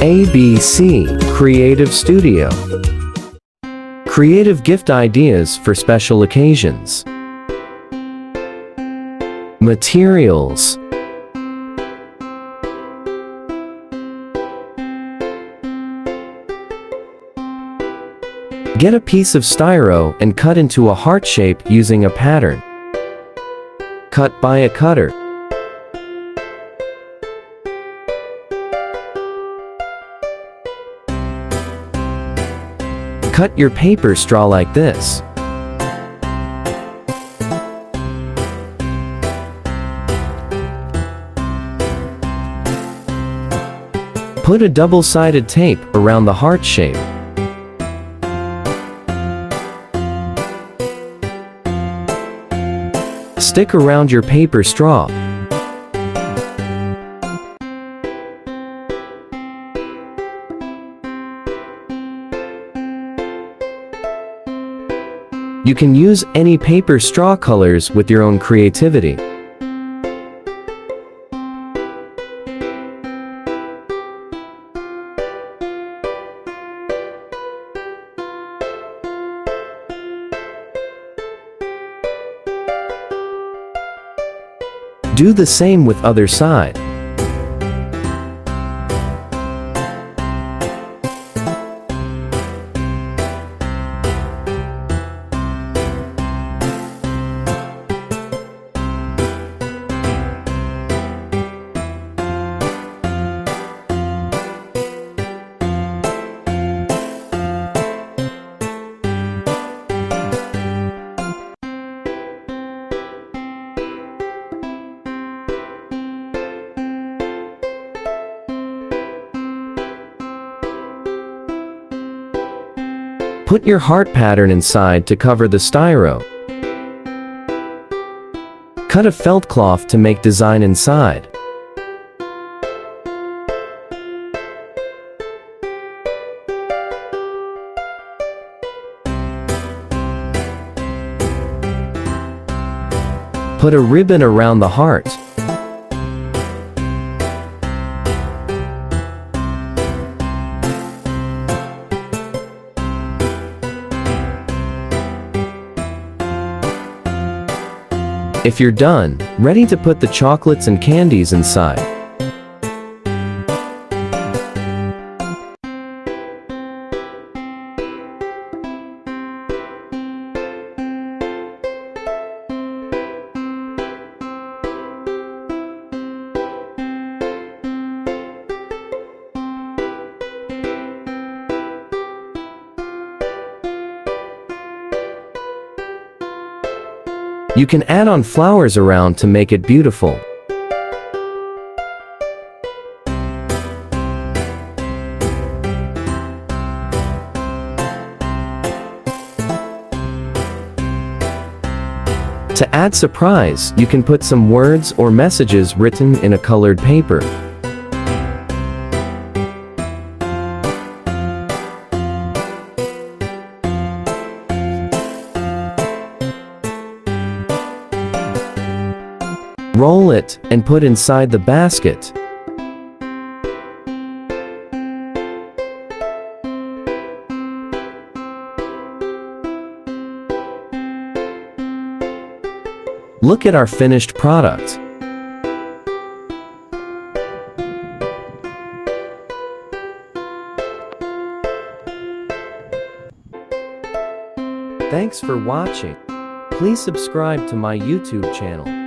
ABC Creative Studio. Creative gift ideas for special occasions. Materials. Get a piece of styro and cut into a heart shape using a pattern. Cut by a cutter. Cut your paper straw like this. Put a double-sided tape around the heart shape. Stick around your paper straw. You can use any paper straw colors with your own creativity. Do the same with other side. Put your heart pattern inside to cover the styro. Cut a felt cloth to make design inside. Put a ribbon around the heart. If you're done, ready to put the chocolates and candies inside. You can add on flowers around to make it beautiful. To add surprise, you can put some words or messages written in a colored paper. Roll it and put inside the basket. Look at our finished product. Thanks for watching. Please subscribe to my YouTube channel.